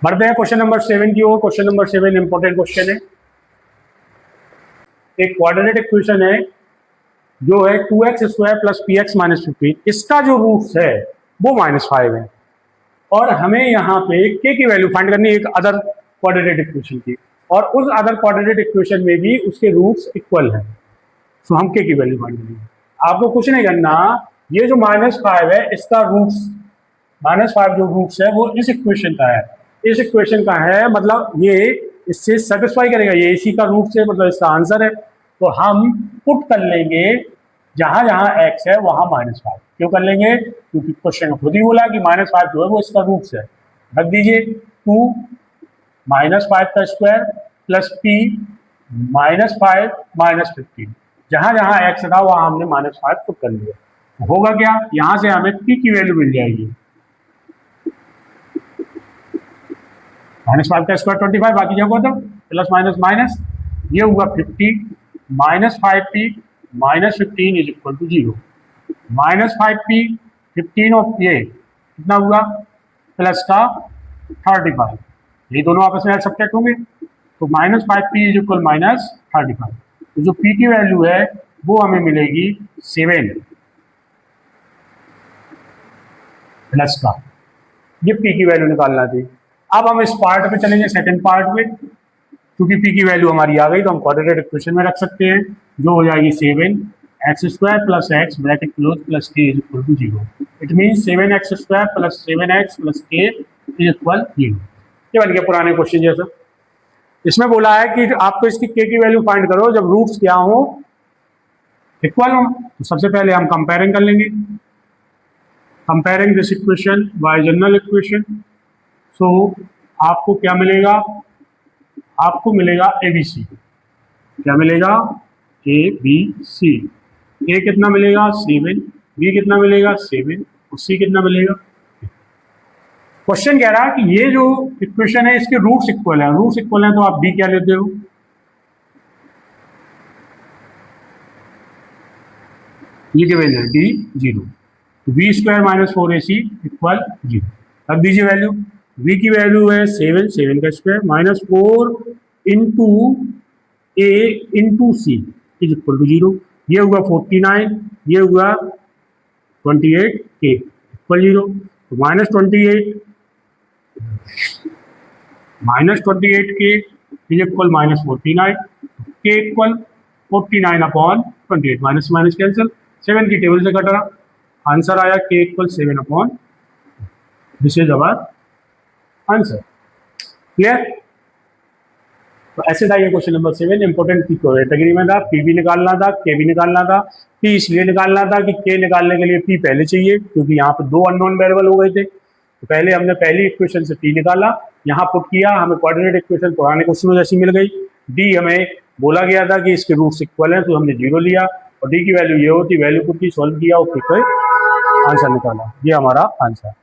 बढ़ते हैं question number 7 की ओर। क्वेश्चन नंबर 7 इंपॉर्टेंट क्वेश्चन है। एक क्वाड्रेटिक इक्वेशन है जो है 2x² प्लस px माइनस 15, इसका जो रूट्स है वो -5 है और हमें यहाँ पे k की वैल्यू फाइंड करनी है एक अदर क्वाड्रेटिक इक्वेशन की, और उस अदर क्वाड्रेटिक इक्वेशन में भी उसके रूट्स इक्वल हैं, तो हम k की वैल्यू फाइंड करेंगे। आपको कुछ नहीं करना, ये जो -5 है इसका रूट्स -5 जो रूट्स है वो इस इक्वेशन का है, इस इक्वेशन का है, मतलब ये इससे सेटिस्फाई करेगा, ये इसी का रूट्स है, मतलब इसका आंसर है। तो हम पुट कर लेंगे जहां जहां x है वहां -5। क्यों कर लेंगे? क्योंकि क्वेश्चन में खुद ही बोला कि -5 जो है वो इसका रूट्स है। रख दीजिए 2 -5 का स्क्वायर प्लस p -5 -15, जहां जहां x था वहां हमने -5 पुट कर लिया। होगा क्या? यहां से हमें p की वैल्यू मिल जाएगी, -5 का स्क्वायर 25, बाकी जगह तो प्लस माइनस माइनस, ये हुआ 50 -5p -15 is equal to 0। -5p 15 और ये कितना हुआ प्लस का 35, ये दोनों आपस में सब्ट्रैक्ट होंगे, तो -5p इज इक्वल -35। तो जो p की वैल्यू है वो हमें मिलेगी 7 प्लस का, ये p की वैल्यू निकालना थी। अब हम इस पार्ट पे चलेंगे, सेकंड पार्ट में, क्योंकि p की वैल्यू हमारी आ गई तो हम क्वाड्रेटिक इक्वेशन में रख सकते हैं, जो हो जाएगी 7x² plus x bracket close plus k is equal to 0। It means 7x² plus 7x plus k is equal 0। ये बन गया पुराने क्वेश्चन जैसा। इसमें बोला है कि आपको इसकी k की वैल्यू फाइंड करो जब रूट्स क्या हो, इक्वल हो। तो सबसे पहले हम कंपेयरिंग कर लेंगे, comparing this equation by general equation. So आपको क्या मिलेगा? आपको मिलेगा ABC। क्या मिलेगा? ABC। A कितना मिलेगा? 7, B कितना मिलेगा? 7 और C कितना मिलेगा? क्वेश्चन कह रहा है कि ये जो इक्वेशन है इसके रूट्स इक्वल है, रूट्स इक्वल है तो आप B क्या लेते हो? ये गिवन है D 0, b² - 4AC इक्वल 0। अब दीजिए वैल्यू, v की वैल्यू है 7 का square -4 into a into c is equal to 0। ये हुआ 49, ये हुआ 28 k इक्वल 0। तो -28 k is equal -49, k equal 49/28, minus minus cancel, 7 की टेबल से कट रहा, आंसर आया k equal 7/, this is our answer. Clear? तो ऐसे था ये क्वेश्चन नंबर 7। इंपोर्टेंट कैटेगरी में था, p भी निकालना था, k भी निकालना था। p इसलिए निकालना था कि k निकालने के लिए p पहले चाहिए, क्योंकि यहाँ पे 2 अननोन वेरिएबल हो गए थे। तो पहले हमने पहली इक्वेशन से p निकाला, यहाँ पुट किया, हमें कोऑर्डिनेट इक्वेशन पुराने क्वेश्चन जैसी मिल गई। d हमें बोला गया था कि इसके रूट्स इक्वल हैं, तो हमने 0 लिया और d की वैल्यू ये होती, वैल्यू पुट की, सॉल्व किया और फिर आंसर निकाला। ये हमारा आंसर।